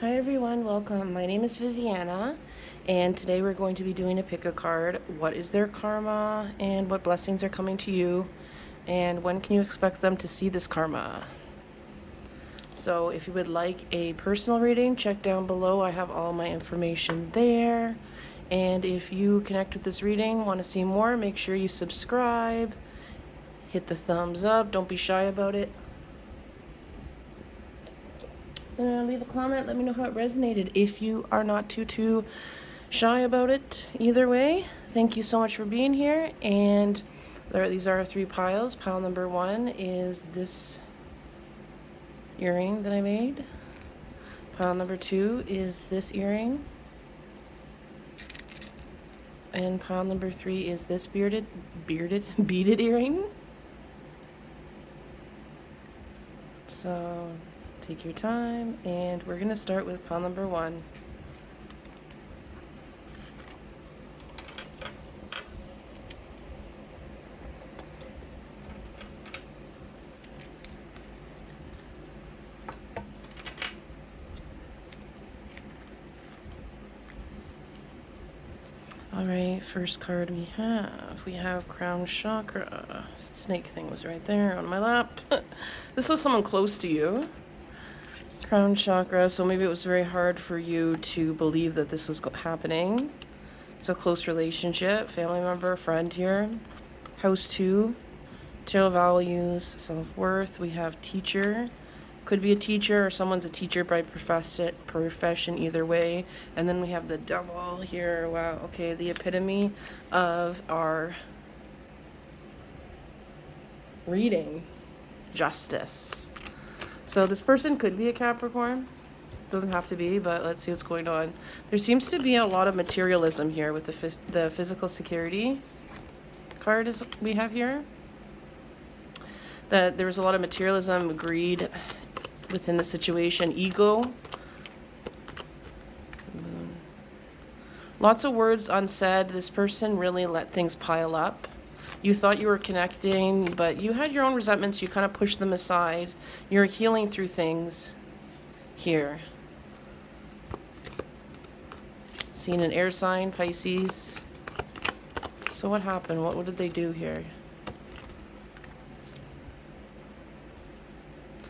Hi everyone, welcome. My name is Viviana, and today we're going to be doing a pick a card. What is their karma, and what blessings are coming to you, and when can you expect them to see this karma? So if you would like a personal reading, check down below. I have all my information there. And if you connect with this reading, want to see more, make sure you subscribe, hit the thumbs up, don't be shy about it. Leave a comment, let me know how it resonated if you are not too shy about it. Either way, thank you so much for being here. And these are 3 piles. Pile number 1 is this earring that I made. Pile number 2 is this earring. And pile number 3 is this beaded earring. So take your time, and we're gonna start with pile number 1. All right, first card we have crown chakra. Snake thing was right there on my lap. This was someone close to you. Crown chakra, so maybe it was very hard for you to believe that this was happening. It's a close relationship, family member, friend here. House 2, material values, self-worth. We have teacher. Could be a teacher or someone's a teacher by profession, either way. And then we have the devil here. Wow, okay, the epitome of our reading. Justice. So this person could be a Capricorn. Doesn't have to be, but let's see what's going on. There seems to be a lot of materialism here with the physical security card is we have here. That there was a lot of materialism, greed within the situation, ego. Lots of words unsaid. This person really let things pile up. You thought you were connecting, but you had your own resentments. You kind of pushed them aside. You're healing through things here. Seeing an air sign, Pisces. So what happened? What did they do here?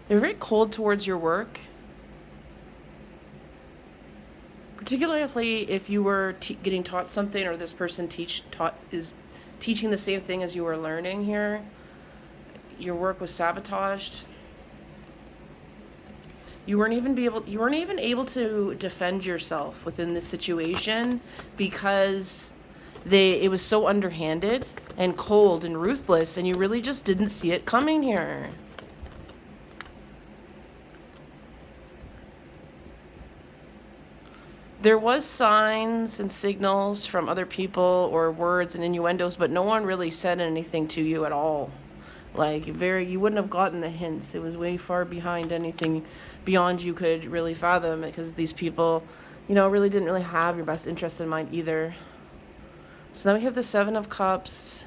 They're very cold towards your work. Particularly if you were getting taught something, or this person is teaching the same thing as you were learning here. Your work was sabotaged. You weren't even able to defend yourself within this situation because it was so underhanded and cold and ruthless, and you really just didn't see it coming here. There was signs and signals from other people or words and innuendos, but no one really said anything to you at all. Like, you wouldn't have gotten the hints. It was way far behind anything beyond you could really fathom, because these people, really didn't really have your best interest in mind either. So now we have the 7 of Cups.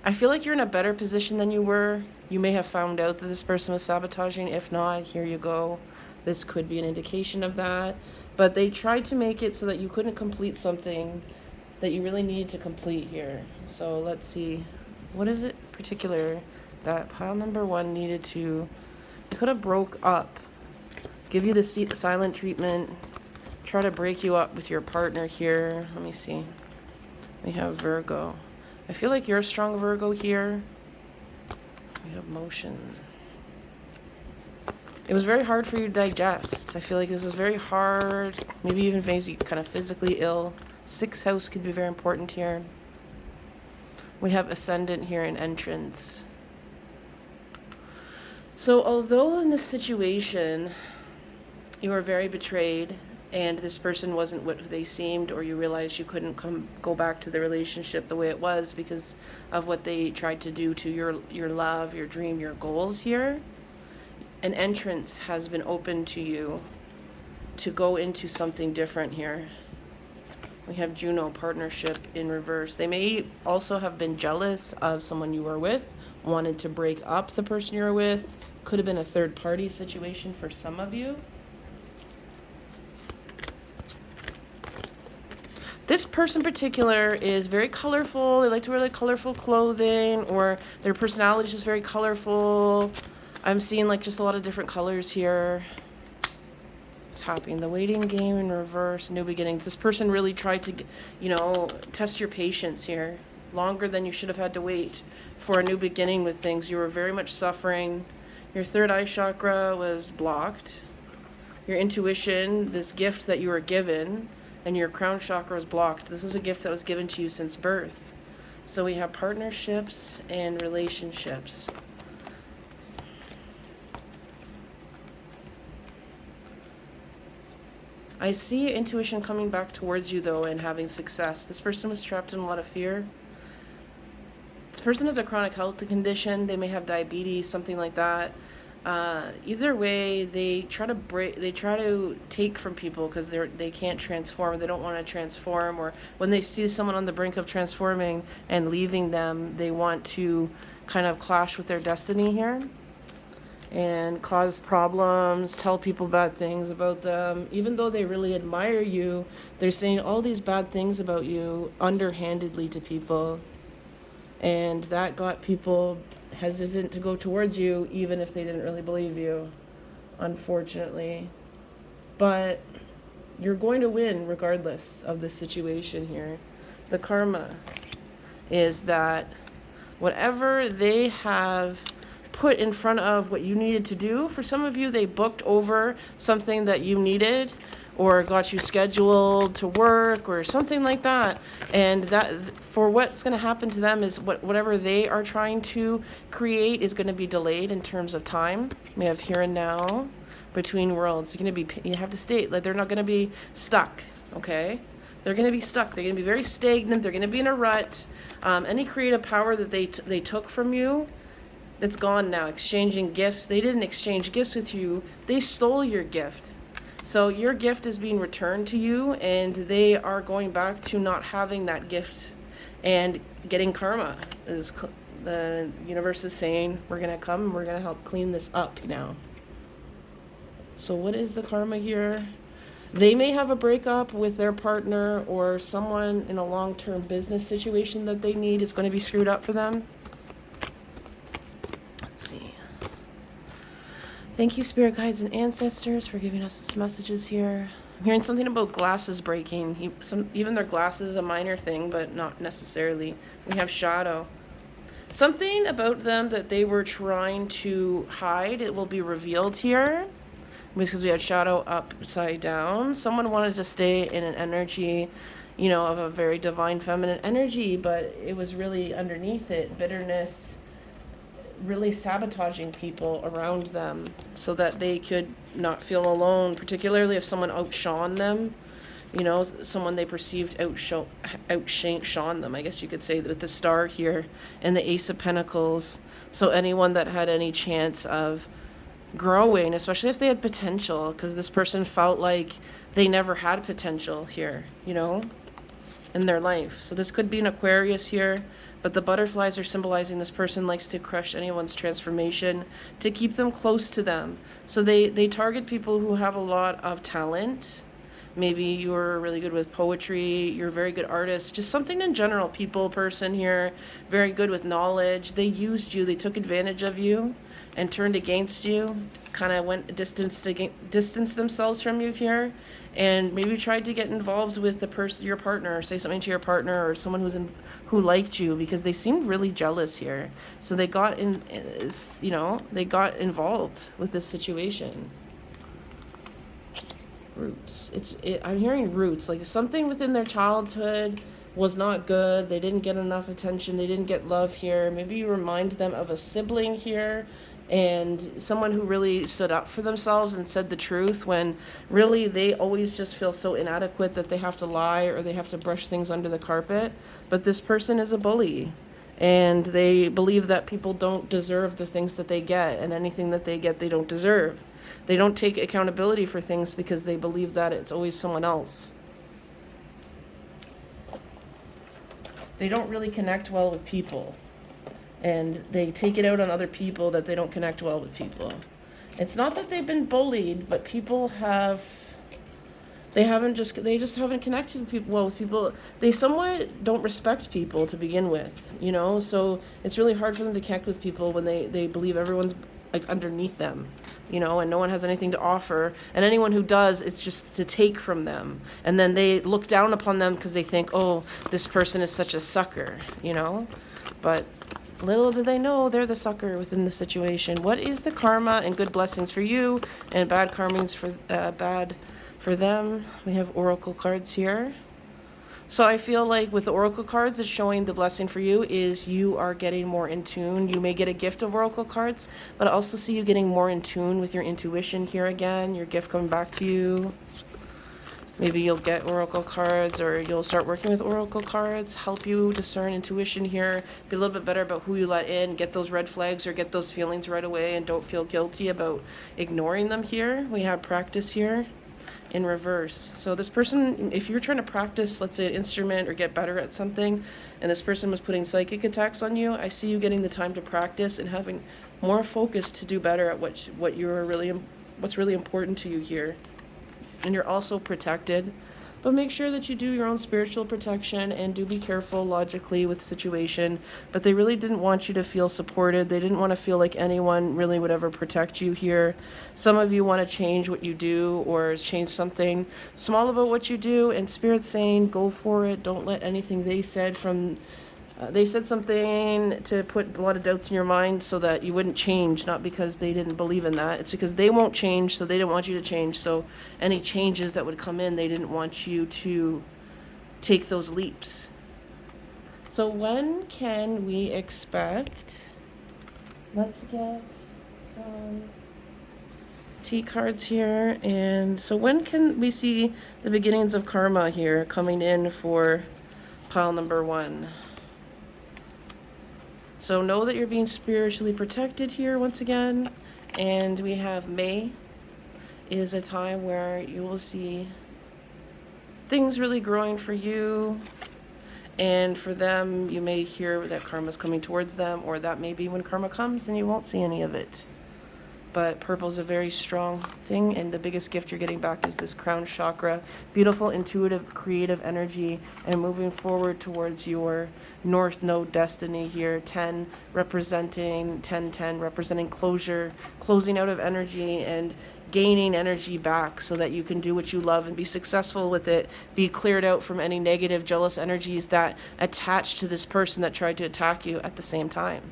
I feel like you're in a better position than you were. You may have found out that this person was sabotaging. If not, here you go. This could be an indication of that. But they tried to make it so that you couldn't complete something that you really needed to complete here. So let's see. What is it particular that pile number 1 needed to... They could have broke up. Give you the silent treatment. Try to break you up with your partner here. Let me see. We have Virgo. I feel like you're a strong Virgo here. We have motion. It was very hard for you to digest. I feel like this is very hard. Maybe even makes you kind of physically ill. 6th house could be very important here. We have ascendant here in entrance. So although in this situation you were very betrayed and this person wasn't what they seemed, or you realized you couldn't go back to the relationship the way it was because of what they tried to do to your love, your dream, your goals here, an entrance has been open to you to go into something different here. We have Juno, partnership in reverse. They may also have been jealous of someone you were with, wanted to break up the person you were with. Could have been a third party situation for some of you. This person in particular is very colorful. They like to wear like colorful clothing, or their personality is just very colorful. I'm seeing like just a lot of different colors here. What's happening? The waiting game in reverse, new beginnings. This person really tried to, you know, test your patience here. Longer than you should have had to wait for a new beginning with things. You were very much suffering. Your third eye chakra was blocked. Your intuition, this gift that you were given, and your crown chakra was blocked. This is a gift that was given to you since birth. So we have partnerships and relationships. I see intuition coming back towards you, though, and having success. This person was trapped in a lot of fear. This person has a chronic health condition. They may have diabetes, something like that. Either way, they try to take from people because they can't transform. They don't want to transform, or when they see someone on the brink of transforming and leaving them, they want to kind of clash with their destiny here and cause problems, tell people bad things about them. Even though they really admire you, they're saying all these bad things about you underhandedly to people. And that got people hesitant to go towards you, even if they didn't really believe you, unfortunately. But you're going to win regardless of the situation here. The karma is that whatever they have put in front of what you needed to do, for some of you, they booked over something that you needed, or got you scheduled to work or something like that. And that, for what's going to happen to them, is whatever they are trying to create is going to be delayed in terms of time. We have here and now, between worlds. You're going to be, you have to state, like, they're not going to be stuck, okay? They're going to be stuck. They're going to be very stagnant. They're going to be in a rut. Any creative power that they took from you, that's gone now. Exchanging gifts. They didn't exchange gifts with you. They stole your gift. So your gift is being returned to you, and they are going back to not having that gift and getting karma. The universe is saying, we're going to come and we're going to help clean this up now. So what is the karma here? They may have a breakup with their partner, or someone in a long-term business situation that they need is going to be screwed up for them. Thank you, spirit guides and ancestors, for giving us these messages here. I'm hearing something about glasses breaking. Even their glasses is a minor thing, but not necessarily. We have shadow. Something about them that they were trying to hide, it will be revealed here, because we had shadow upside down. Someone wanted to stay in an energy, you know, of a very divine feminine energy, but it was really underneath it, bitterness, really sabotaging people around them so that they could not feel alone, particularly if someone outshone them, you know, someone they perceived outshone them, I guess you could say, with the star here and the Ace of Pentacles. So anyone that had any chance of growing, especially if they had potential, because this person felt like they never had potential here, you know, in their life. So this could be an Aquarius here. But the butterflies are symbolizing this person likes to crush anyone's transformation to keep them close to them. So they target people who have a lot of talent. Maybe you're really good with poetry, you're a very good artist, just something in general, people, person here, very good with knowledge. They used you, they took advantage of you and turned against you, kind of went distanced themselves from you here, and maybe tried to get involved with your partner, or say something to your partner or someone who liked you, because they seemed really jealous here. So they got they got involved with this situation. Roots. I'm hearing roots, like something within their childhood was not good. They didn't get enough attention. They didn't get love here. Maybe you remind them of a sibling here, and someone who really stood up for themselves and said the truth, when really they always just feel so inadequate that they have to lie or they have to brush things under the carpet. But this person is a bully, and they believe that people don't deserve the things that they get, and anything that they get they don't deserve. They don't take accountability for things because they believe that it's always someone else. They don't really connect well with people, and they take it out on other people that they don't connect well with people. It's not that they've been bullied, but people have They just haven't connected with people well with people. They somewhat don't respect people to begin with, you know, so it's really hard for them to connect with people when they believe everyone's like underneath them, you know, and no one has anything to offer, and anyone who does, it's just to take from them, and then they look down upon them because they think, oh, this person is such a sucker, you know. But little do they know they're the sucker within the situation. What is the karma and good blessings for you, and bad karmas for bad for them? We have oracle cards here. So I feel like with the oracle cards, it's showing the blessing for you is you are getting more in tune. You may get a gift of oracle cards, but I also see you getting more in tune with your intuition here again, your gift coming back to you. Maybe you'll get oracle cards, or you'll start working with oracle cards, help you discern intuition here, be a little bit better about who you let in, get those red flags or get those feelings right away, and don't feel guilty about ignoring them here. We have practice here in reverse. So this person, if you're trying to practice, let's say, an instrument or get better at something, and this person was putting psychic attacks on you, I see you getting the time to practice and having more focus to do better at what's really important to you here. And you're also protected, but make sure that you do your own spiritual protection and do be careful logically with situation. But they really didn't want you to feel supported. They didn't want to feel like anyone really would ever protect you here. Some of you want to change what you do or change something small about what you do, and Spirit's saying go for it. Don't let anything they said they said something to put a lot of doubts in your mind so that you wouldn't change, not because they didn't believe in that. It's because they won't change, so they didn't want you to change. So any changes that would come in, they didn't want you to take those leaps. So when can we expect? Let's get some T cards here. And so when can we see the beginnings of karma here coming in for pile number 1? So know that you're being spiritually protected here once again. And we have May is a time where you will see things really growing for you. And for them, you may hear that karma's coming towards them, or that may be when karma comes and you won't see any of it. But purple is a very strong thing, and the biggest gift you're getting back is this crown chakra. Beautiful, intuitive, creative energy, and moving forward towards your north node destiny here. 10 representing closure, closing out of energy and gaining energy back so that you can do what you love and be successful with it. Be cleared out from any negative, jealous energies that attach to this person that tried to attack you at the same time.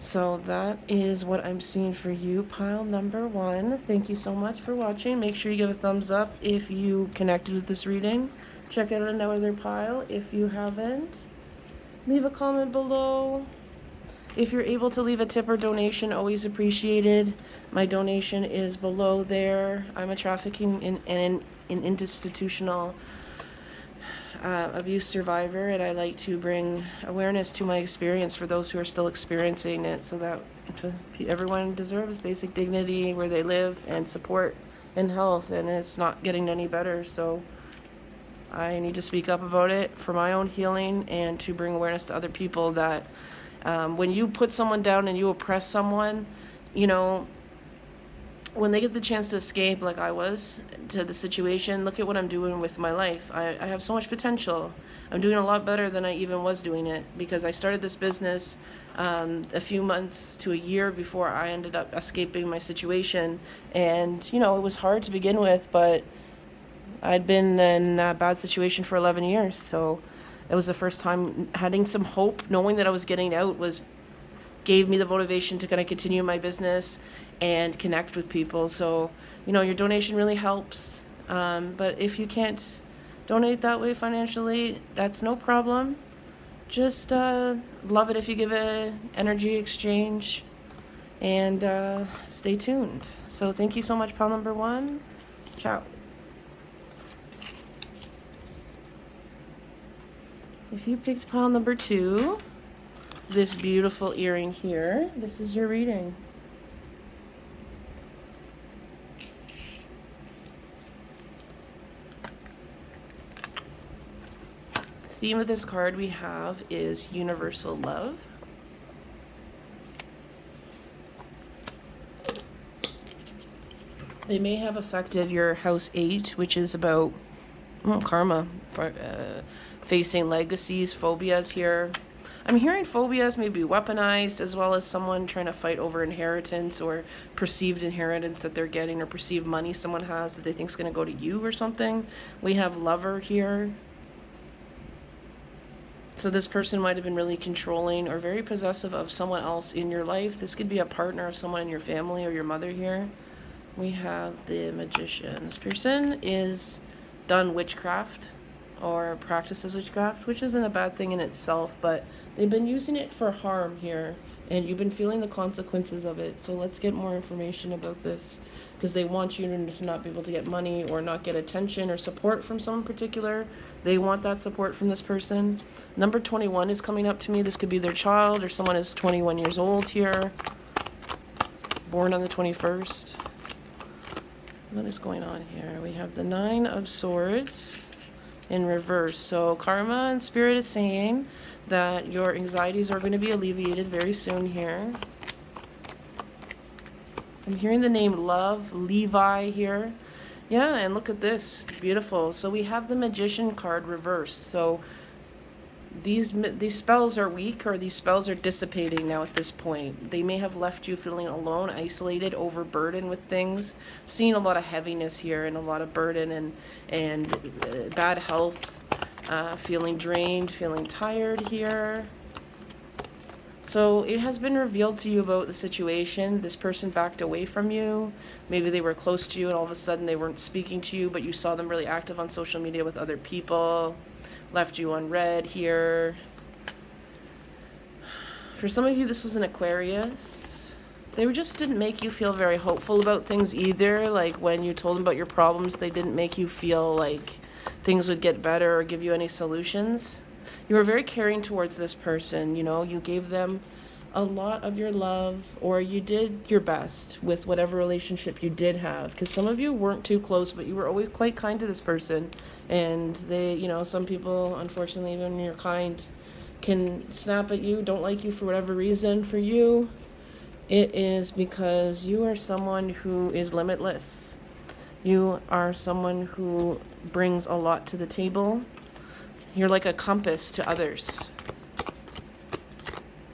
So that is what I'm seeing for you, pile number 1. Thank you so much for watching. Make sure you give a thumbs up if you connected with this reading. Check out another pile if you haven't. Leave a comment below. If you're able to leave a tip or donation, always appreciated. My donation is below there. I'm a trafficking in institutional abuse survivor, and I like to bring awareness to my experience for those who are still experiencing it, so that everyone deserves basic dignity where they live and support and health, and it's not getting any better. So I need to speak up about it for my own healing and to bring awareness to other people that when you put someone down and you oppress someone, you know, when they get the chance to escape, like I was, to the situation, look at what I'm doing with my life. I have so much potential. I'm doing a lot better than I even was doing it, because I started this business a few months to a year before I ended up escaping my situation. And, you know, it was hard to begin with, but I'd been in a bad situation for 11 years. So it was the first time having some hope, knowing that I was getting out gave me the motivation to kind of continue my business and connect with people. So, you know, your donation really helps. But if you can't donate that way financially, that's no problem. Just love it if you give an energy exchange, and stay tuned. So thank you so much, pile number 1. Ciao. If you picked pile number 2, this beautiful earring here, this is your reading. The theme of this card we have is universal love. They may have affected your house 8, which is about karma, for, facing legacies, phobias here. I'm hearing phobias may be weaponized, as well as someone trying to fight over inheritance or perceived inheritance that they're getting, or perceived money someone has that they think is going to go to you or something. We have lover here. So this person might have been really controlling or very possessive of someone else in your life. This could be a partner of someone in your family or your mother here. We have the Magician. This person is done witchcraft or practices witchcraft, which isn't a bad thing in itself, but they've been using it for harm here, and you've been feeling the consequences of it. So let's get more information about this, because they want you to not be able to get money or not get attention or support from someone particular. They want that support from this person. Number 21 is coming up to me. This could be their child, or someone is 21 years old here, born on the 21st. What is going on here? We have the 9 of Swords in reverse. So karma and spirit is saying that your anxieties are going to be alleviated very soon here. I'm hearing the name Love, Levi here. Yeah, and look at this. Beautiful. So we have the Magician card reversed. So these spells are weak, or these spells are dissipating now at this point. They may have left you feeling alone, isolated, overburdened with things. Seeing a lot of heaviness here and a lot of burden and bad health, feeling drained, feeling tired here. So it has been revealed to you about the situation. This person backed away from you. Maybe they were close to you and all of a sudden they weren't speaking to you, but you saw them really active on social media with other people. Left you unread here. For some of you, this was an Aquarius. They just didn't make you feel very hopeful about things either. Like when you told them about your problems, they didn't make you feel like things would get better or give you any solutions. You were very caring towards this person. You know, you gave them a lot of your love, or you did your best with whatever relationship you did have, because some of you weren't too close, but you were always quite kind to this person. And they, you know, some people, unfortunately, even when you're kind, can snap at you, don't like you for whatever reason. For you, it is because you are someone who is limitless. You are someone who brings a lot to the table. You're like a compass to others.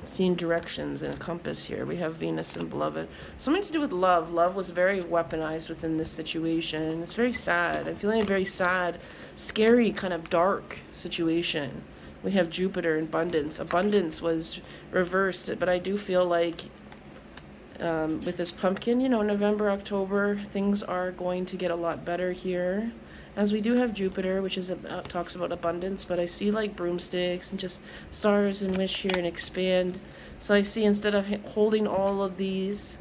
Seeing directions in a compass here. We have Venus and Beloved. Something to do with love. Love was very weaponized within this situation. It's very sad. I'm feeling a very sad, scary, kind of dark situation. We have Jupiter and abundance. Abundance was reversed, but I do feel like with this pumpkin, you know, November, October, things are going to get a lot better here. As we do have Jupiter, which is talks about abundance, but I see like broomsticks and just stars and wish here and expand. So I see, instead of holding all of these,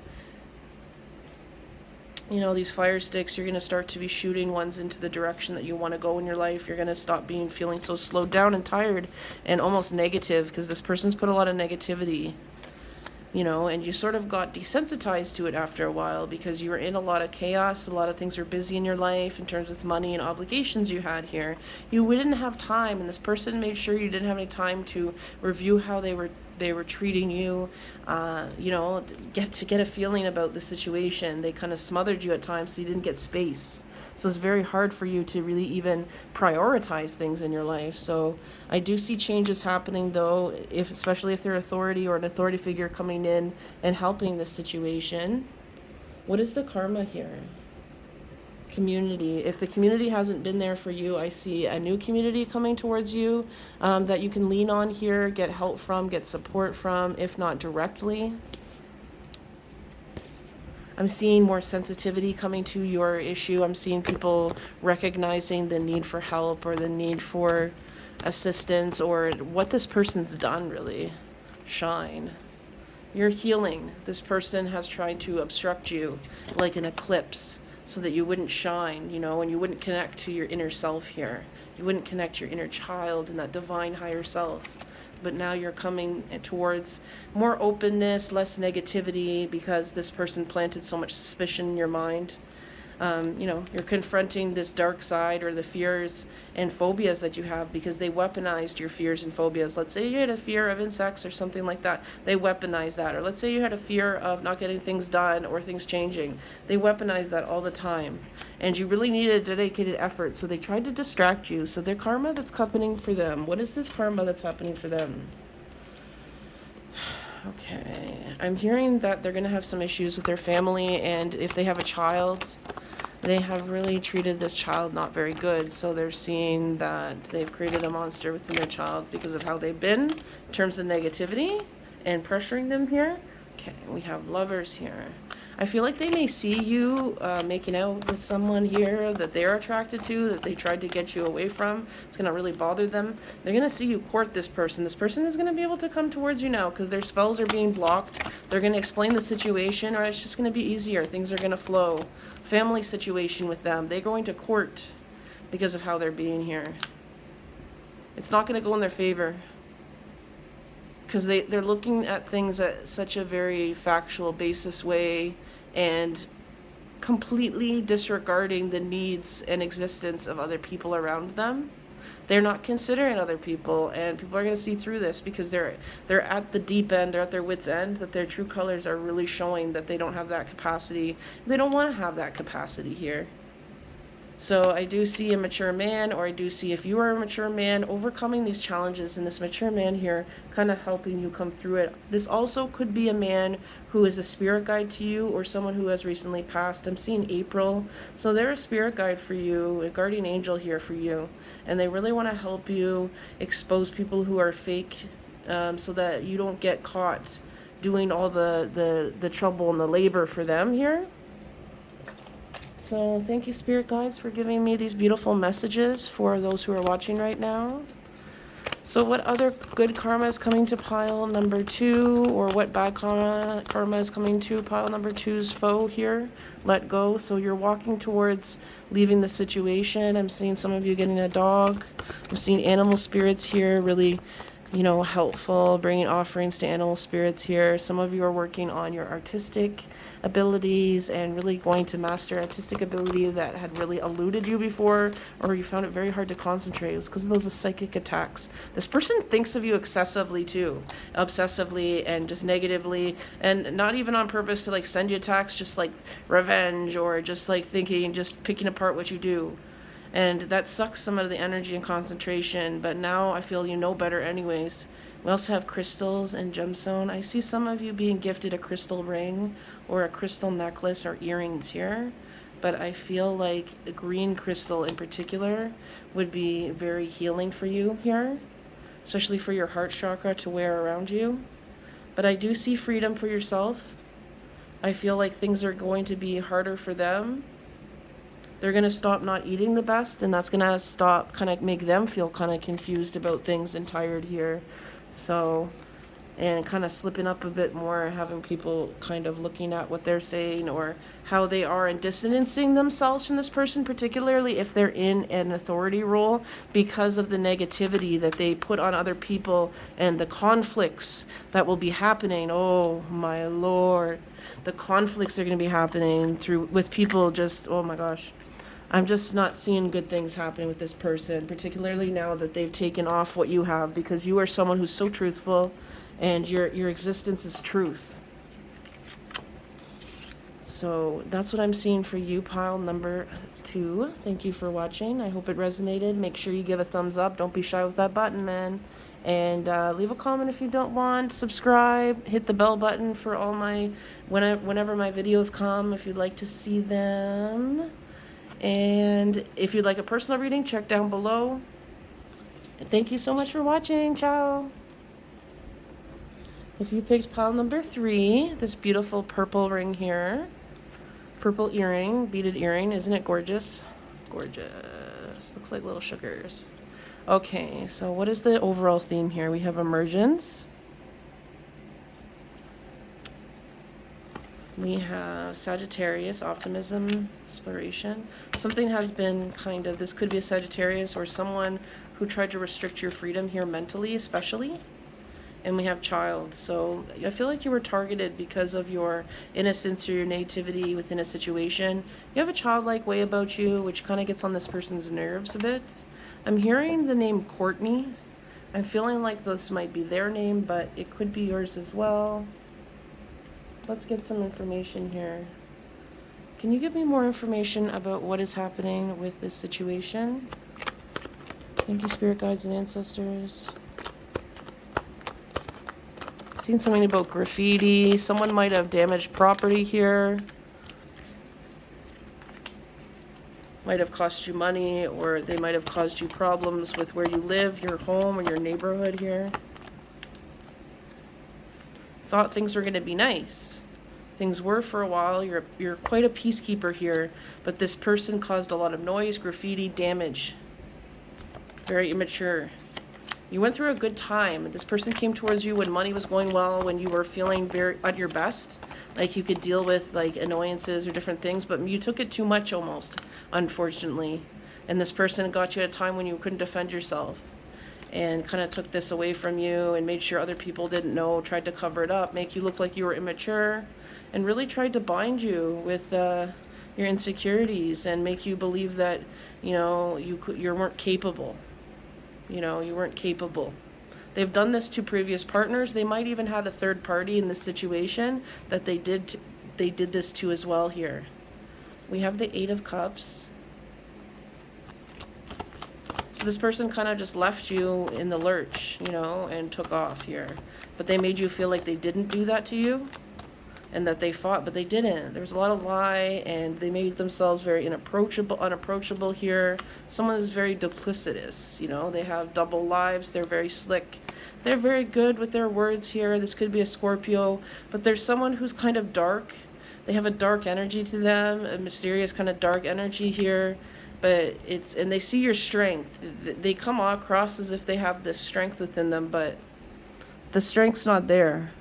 you know, these fire sticks, you're going to start to be shooting ones into the direction that you want to go in your life. You're going to stop feeling so slowed down and tired and almost negative, because this person's put a lot of negativity. You know, and you sort of got desensitized to it after a while, because you were in a lot of chaos. A lot of things were busy in your life in terms of money and obligations you had here. You didn't have time, and this person made sure you didn't have any time to review how they were treating you, you know, to get a feeling about the situation. They kind of smothered you at times, so you didn't get space. So it's very hard for you to really even prioritize things in your life. So I do see changes happening, though, especially if they're authority or an authority figure coming in and helping this situation. What is the karma here? Community. If the community hasn't been there for you, I see a new community coming towards you that you can lean on here, get help from, get support from, if not directly. I'm seeing more sensitivity coming to your issue. I'm seeing people recognizing the need for help or the need for assistance, or what this person's done really. Shine. You're healing. This person has tried to obstruct you like an eclipse so that you wouldn't shine, you know, and you wouldn't connect to your inner self here. You wouldn't connect your inner child and that divine higher self. But now you're coming towards more openness, less negativity, because this person planted so much suspicion in your mind. You're confronting this dark side or the fears and phobias that you have because they weaponized your fears and phobias. Let's say you had a fear of insects or something like that. They weaponized that. Or let's say you had a fear of not getting things done or things changing. They weaponize that all the time. And you really needed dedicated effort. So they tried to distract you. So their karma that's happening for them. What is this karma that's happening for them? Okay. I'm hearing that they're going to have some issues with their family. And if they have a child, they have really treated this child not very good. So they're seeing that they've created a monster within their child because of how they've been in terms of negativity and pressuring them here. Okay, we have lovers here. I feel like they may see you making out with someone here that they're attracted to, that they tried to get you away from. It's going to really bother them. They're going to see you court this person. This person is going to be able to come towards you now because their spells are being blocked. They're going to explain the situation, or it's just going to be easier. Things are going to flow. Family situation with them. They're going to court because of how they're being here. It's not going to go in their favor, because they're looking at things at such a very factual basis way and completely disregarding the needs and existence of other people around them. They're not considering other people, and people are going to see through this because they're at the deep end, they're at their wits' end, that their true colors are really showing that they don't have that capacity. They don't want to have that capacity here. So I do see a mature man, or I do see, if you are a mature man, overcoming these challenges, and this mature man here kind of helping you come through it. This also could be a man who is a spirit guide to you, or someone who has recently passed. I'm seeing April. So they're a spirit guide for you, a guardian angel here for you. And they really want to help you expose people who are fake, so that you don't get caught doing all the trouble and the labor for them here. So thank you, spirit guides, for giving me these beautiful messages for those who are watching right now. So what other good karma is coming to pile number 2, or what bad karma is coming to pile number 2's foe here? Let go. So you're walking towards leaving the situation. I'm seeing some of you getting a dog. I'm seeing animal spirits here, really, helpful, bringing offerings to animal spirits here. Some of you are working on your artistic abilities and really going to master artistic ability that had really eluded you before, or you found it very hard to concentrate. It was because of those psychic attacks. This person thinks of you excessively too, obsessively and just negatively, and not even on purpose to send you attacks, just revenge, or just thinking, just picking apart what you do. And that sucks some of the energy and concentration, but now I feel you know better anyways. We also have crystals and gemstone. I see some of you being gifted a crystal ring or a crystal necklace or earrings here, but I feel like a green crystal in particular would be very healing for you here, especially for your heart chakra to wear around you. But I do see freedom for yourself. I feel like things are going to be harder for them. They're going to stop not eating the best, and that's going to stop, kind of make them feel kind of confused about things and tired here. So, and kind of slipping up a bit more, having people kind of looking at what they're saying or how they are, and distancing themselves from this person, particularly if they're in an authority role, because of the negativity that they put on other people and the conflicts that will be happening. Oh my Lord, the conflicts are going to be happening with people. Just, oh my gosh. I'm just not seeing good things happening with this person, particularly now that they've taken off what you have, because you are someone who's so truthful, and your existence is truth. So that's what I'm seeing for you, pile number 2. Thank you for watching. I hope it resonated. Make sure you give a thumbs up. Don't be shy with that button, man. And leave a comment if you don't want. Subscribe. Hit the bell button for all my whenever my videos come, if you'd like to see them. And if you'd like a personal reading, check down below. And thank you so much for watching. Ciao. If you picked pile number 3, this beautiful purple ring here, purple earring, beaded earring, isn't it gorgeous? Gorgeous. Looks like little sugars. Okay, so what is the overall theme here? We have emergence. We have Sagittarius, optimism, inspiration. Something has been this could be a Sagittarius or someone who tried to restrict your freedom here mentally, especially. And we have child. So I feel like you were targeted because of your innocence or your nativity within a situation. You have a childlike way about you, which kind of gets on this person's nerves a bit. I'm hearing the name Courtney. I'm feeling like this might be their name, but it could be yours as well. Let's get some information here. Can you give me more information about what is happening with this situation? Thank you, spirit guides and ancestors. Seen something about graffiti. Someone might have damaged property here. Might have cost you money, or they might have caused you problems with where you live, your home, or your neighborhood here. Thought things were going to be nice. Things were for a while. You're quite a peacekeeper here, but this person caused a lot of noise, graffiti, damage. Very immature. You went through a good time. This person came towards you when money was going well, when you were feeling very at your best. Like you could deal with like annoyances or different things, but you took it too much almost, unfortunately. And this person got you at a time when you couldn't defend yourself and kind of took this away from you and made sure other people didn't know, tried to cover it up, make you look like you were immature, and really tried to bind you with your insecurities and make you believe that, you know, you weren't capable. You know, you weren't capable. They've done this to previous partners. They might even had a third party in this situation that they did this to as well here. We have the 8 of Cups. So this person kind of just left you in the lurch, you know, and took off here. But they made you feel like they didn't do that to you and that they fought, but they didn't. There was a lot of lie, and they made themselves very unapproachable here. Someone is very duplicitous, you know. They have double lives. They're very slick. They're very good with their words here. This could be a Scorpio, but there's someone who's kind of dark. They have a dark energy to them, a mysterious kind of dark energy here. But and they see your strength. They come across as if they have this strength within them, but the strength's not there.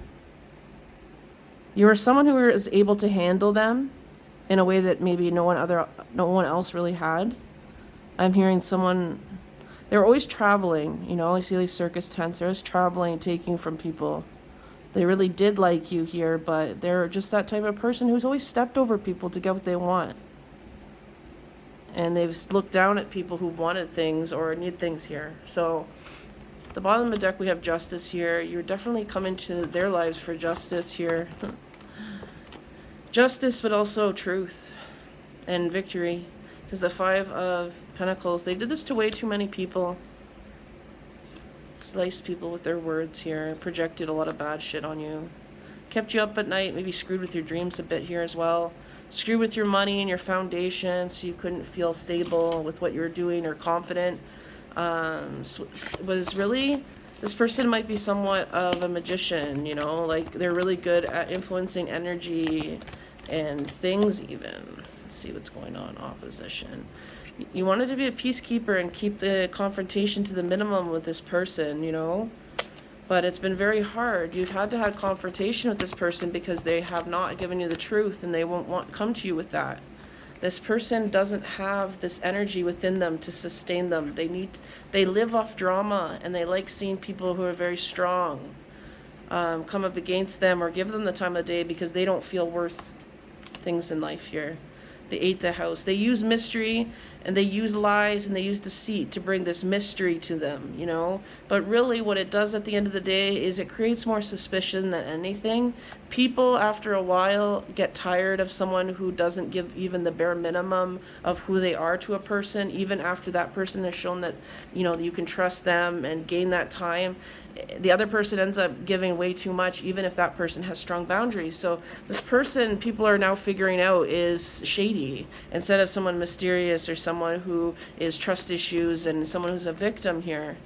You are someone who is able to handle them in a way that maybe no one else really had. I'm hearing someone, they're always traveling, you know, I see these circus tents, they're always traveling, taking from people. They really did like you here, but they're just that type of person who's always stepped over people to get what they want. And they've looked down at people who wanted things or need things here. So at the bottom of the deck we have justice here. You're definitely coming to their lives for justice here. Justice, but also truth and victory. Because the 5 of Pentacles, they did this to way too many people. Sliced people with their words here. Projected a lot of bad shit on you. Kept you up at night, maybe screwed with your dreams a bit here as well. Screwed with your money and your foundation so you couldn't feel stable with what you were doing or confident. Was really... This person might be somewhat of a magician, you know, like they're really good at influencing energy and things even. Let's see what's going on. Opposition. You wanted to be a peacekeeper and keep the confrontation to the minimum with this person, you know, but it's been very hard. You've had to have confrontation with this person because they have not given you the truth and they won't come to you with that. This person doesn't have this energy within them to sustain them. They live off drama, and they like seeing people who are very strong come up against them or give them the time of day because they don't feel worth things in life here. The 8th house. They use mystery and they use lies and they use deceit to bring this mystery to them, you know. But really what it does at the end of the day is it creates more suspicion than anything. People after a while get tired of someone who doesn't give even the bare minimum of who they are to a person, even after that person has shown that, you know, you can trust them and gain that time. The other person ends up giving way too much, even if that person has strong boundaries. So this person, people are now figuring out, is shady instead of someone mysterious or someone who is trust issues and someone who's a victim here.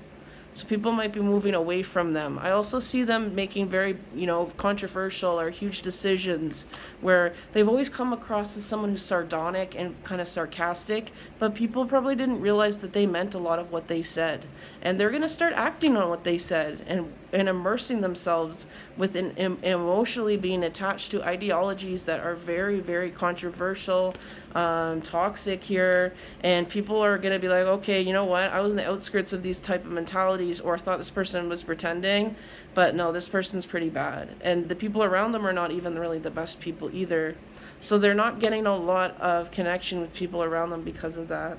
So people might be moving away from them. I also see them making very, you know, controversial or huge decisions where they've always come across as someone who's sardonic and kind of sarcastic, but people probably didn't realize that they meant a lot of what they said. And they're going to start acting on what they said and immersing themselves emotionally being attached to ideologies that are very, very controversial toxic here, and people are going to be like, okay, you know what, I was in the outskirts of these type of mentalities, or I thought this person was pretending, but no, this person's pretty bad, and the people around them are not even really the best people either, so they're not getting a lot of connection with people around them because of that.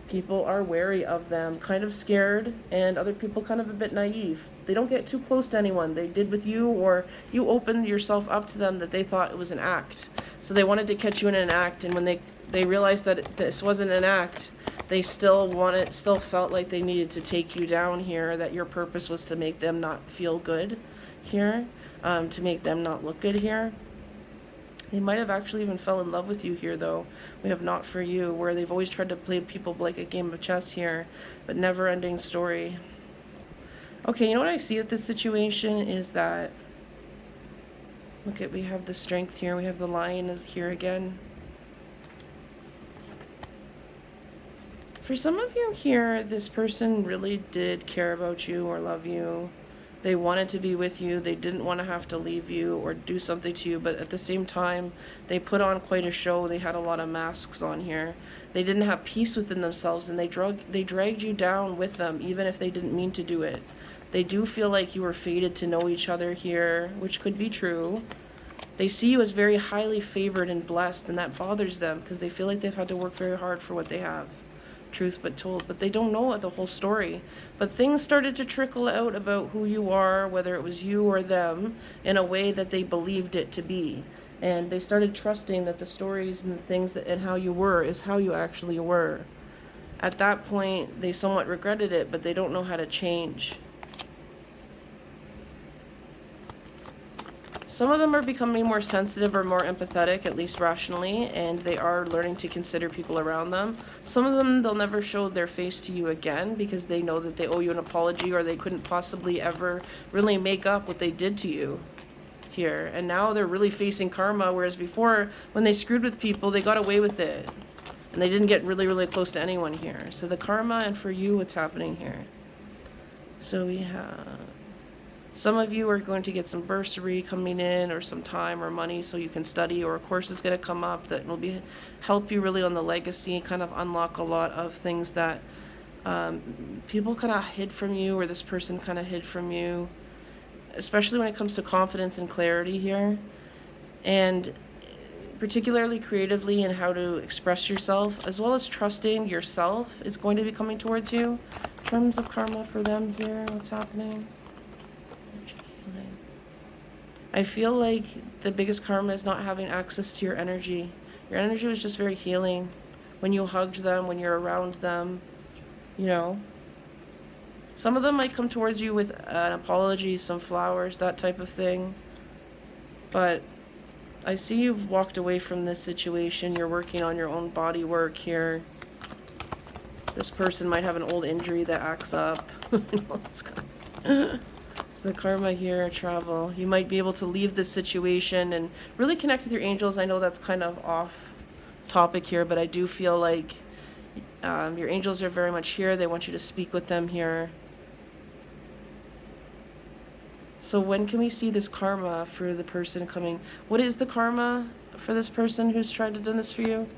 People are wary of them, kind of scared, and other people kind of a bit naive. They don't get too close to anyone. They did with you, or you opened yourself up to them, that they thought it was an act. So they wanted to catch you in an act, and when they realized that this wasn't an act, they still felt like they needed to take you down here, that your purpose was to make them not feel good here, to make them not look good here. They might have actually even fell in love with you here, though. We have not for you, where they've always tried to play people like a game of chess here, but never-ending story. Okay, you know what I see with this situation is that, look at, we have the strength here, we have the lion is here again. For some of you here, this person really did care about you or love you. They wanted to be with you. They didn't want to have to leave you or do something to you, but at the same time, they put on quite a show. They had a lot of masks on here. They didn't have peace within themselves, and they dragged you down with them, even if they didn't mean to do it. They do feel like you were fated to know each other here, which could be true. They see you as very highly favored and blessed, and that bothers them because they feel like they've had to work very hard for what they have. Truth but told, but they don't know the whole story. But things started to trickle out about who you are, whether it was you or them, in a way that they believed it to be, and they started trusting that the stories and the things that and how you were is how you actually were. At that point, they somewhat regretted it, but they don't know how to change. Some of them are becoming more sensitive or more empathetic, at least rationally, and they are learning to consider people around them. Some of them, they'll never show their face to you again because they know that they owe you an apology, or they couldn't possibly ever really make up what they did to you here. And now they're really facing karma, whereas before, when they screwed with people, they got away with it. And they didn't get really, really close to anyone here. So the karma, and for you, what's happening here? So we have... some of you are going to get some bursary coming in, or some time or money so you can study, or a course is going to come up that will help you really on the legacy, kind of unlock a lot of things that people kind of hid from you, or this person kind of hid from you, especially when it comes to confidence and clarity here, and particularly creatively in how to express yourself, as well as trusting yourself is going to be coming towards you. In terms of karma for them here, what's happening? I feel like the biggest karma is not having access to your energy. Your energy was just very healing when you hugged them, when you're around them, you know. Some of them might come towards you with an apology, some flowers, that type of thing. But I see you've walked away from this situation. You're working on your own body work here. This person might have an old injury that acts up. The karma here, travel. You might be able to leave this situation and really connect with your angels. I know that's kind of off topic here, but I do feel like your angels are very much here. They want you to speak with them here. So when can we see this karma for the person coming? What is the karma for this person who's tried to do this for you?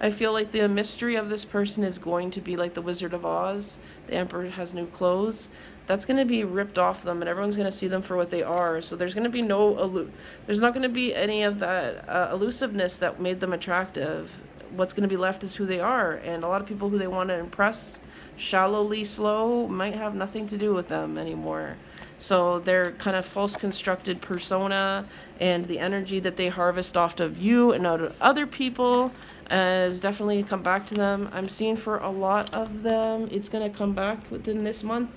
I feel like the mystery of this person is going to be like the Wizard of Oz. The Emperor has new clothes. That's going to be ripped off them, and everyone's going to see them for what they are. So there's going to be there's not going to be any of that elusiveness that made them attractive. What's going to be left is who they are, and a lot of people who they want to impress, shallowly, slow, might have nothing to do with them anymore. So their kind of false constructed persona and the energy that they harvest off of you and out of other people has definitely come back to them. I'm seeing for a lot of them, it's going to come back within this month.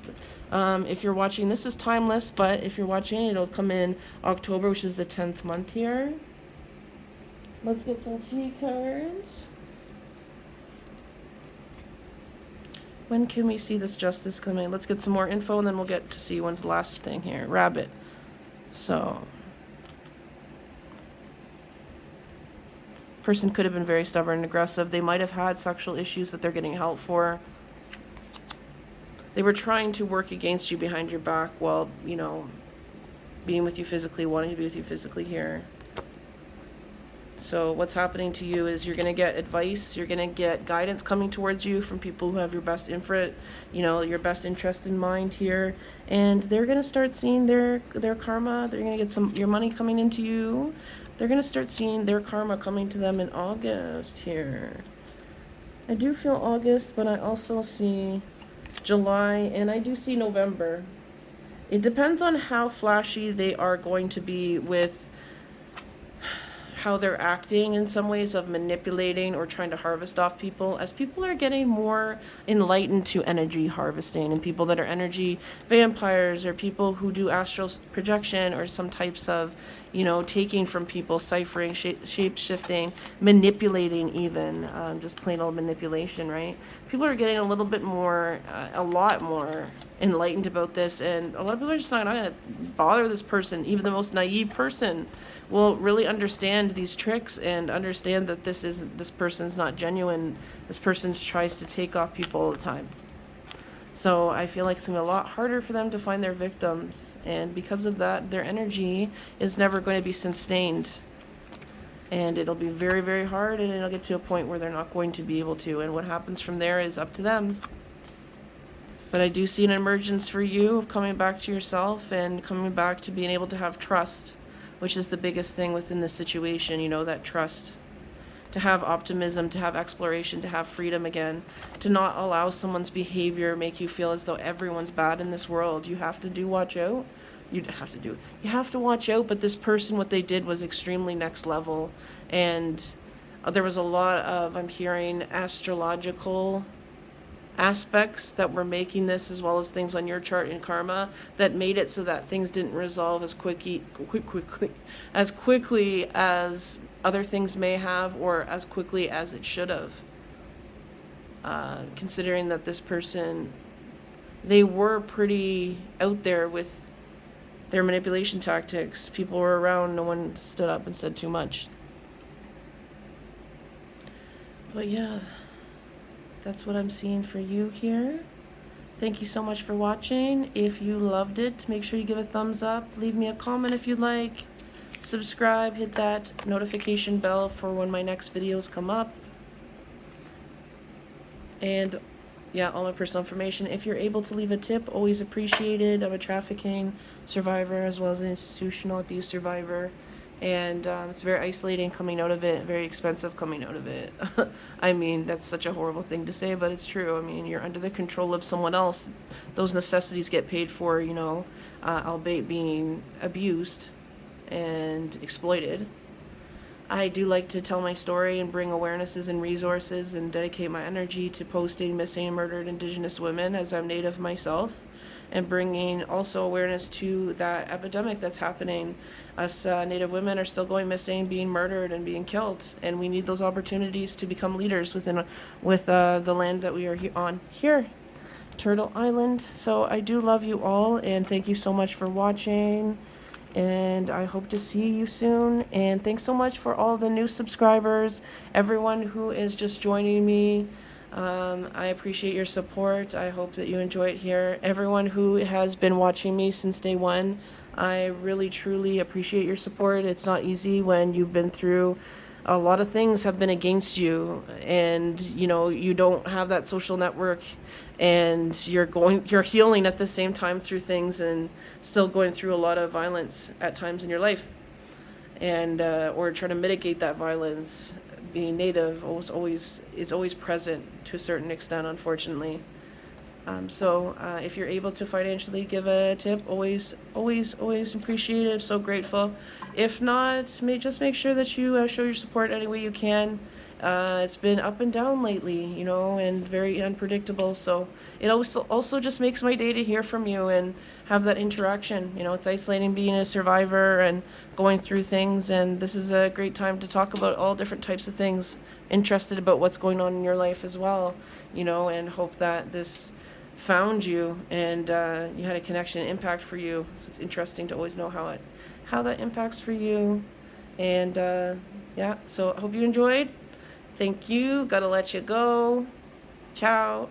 If you're watching, this is timeless, but if you're watching, it'll come in October, which is the 10th month here. Let's get some tea cards. When can we see this justice coming? Let's get some more info, and then we'll get to see when's the last thing here. Rabbit. So, person could have been very stubborn and aggressive. They might have had sexual issues that they're getting help for. They were trying to work against you behind your back while, you know, being with you physically, wanting to be with you physically here. So what's happening to you is you're going to get advice, you're going to get guidance coming towards you from people who have your best your best interest in mind here, and they're going to start seeing their karma. They're going to get your money coming into you. They're going to start seeing their karma coming to them in August here. I do feel August, but I also see July, and I do see November. It depends on how flashy they are going to be with how they're acting in some ways of manipulating or trying to harvest off people, as people are getting more enlightened to energy harvesting, and people that are energy vampires or people who do astral projection or some types of taking from people, ciphering, shape shifting, manipulating, even just plain old manipulation, right? People are getting a little bit more, a lot more enlightened about this, and a lot of people are just not going to bother this person. Even the most naive person will really understand these tricks and understand that this person's not genuine. This person tries to take off people all the time. So I feel like it's going to be a lot harder for them to find their victims, and because of that, their energy is never going to be sustained, and it'll be very, very hard, and it'll get to a point where they're not going to be able to, and what happens from there is up to them. But I do see an emergence for you of coming back to yourself and coming back to being able to have trust, which is the biggest thing within this situation, that trust. To have optimism, to have exploration, to have freedom again, to not allow someone's behavior make you feel as though everyone's bad in this world. You have to watch out. You have to watch out, but this person, what they did was extremely next level. And there was a lot of, I'm hearing, astrological aspects that were making this, as well as things on your chart in karma, that made it so that things didn't resolve as quickly as other things may have, or as quickly as it should have. Considering that this person, they were pretty out there with their manipulation tactics. People were around, no one stood up and said too much. But yeah, that's what I'm seeing for you here. Thank you so much for watching. If you loved it, make sure you give a thumbs up. Leave me a comment if you'd like. Subscribe, hit that notification bell for when my next videos come up. And yeah, all my personal information. If you're able to leave a tip, always appreciated. I'm a trafficking survivor as well as an institutional abuse survivor. And it's very isolating coming out of it, very expensive coming out of it. I mean, that's such a horrible thing to say, but it's true. I mean, you're under the control of someone else. Those necessities get paid for, albeit being abused and exploited. I do like to tell my story and bring awarenesses and resources and dedicate my energy to posting missing and murdered Indigenous women, as I'm Native myself, and bringing also awareness to that epidemic that's happening. Us Native women are still going missing, being murdered and being killed, and we need those opportunities to become leaders with the land that we are on here, Turtle Island. So I do love you all, and thank you so much for watching, and I hope to see you soon. And thanks so much for all the new subscribers, everyone who is just joining me. I appreciate your support. I hope that you enjoy it here. Everyone who has been watching me since day one, I really truly appreciate your support. It's not easy when you've been through a lot of things have been against you, and you don't have that social network, and you're healing at the same time through things, and still going through a lot of violence at times in your life, and or trying to mitigate that violence. Being Native is always present to a certain extent, unfortunately. So if you're able to financially give a tip, always appreciate it. I'm so grateful. If not, just make sure that you show your support any way you can. It's been up and down lately, and very unpredictable. So it also just makes my day to hear from you and have that interaction. It's isolating being a survivor and going through things, and this is a great time to talk about all different types of things. Interested about what's going on in your life as well, and hope that this found you and you had a connection, impact for you. So it's interesting to always know how that impacts for you. And yeah, so I hope you enjoyed. Thank you. Gotta let you go. Ciao.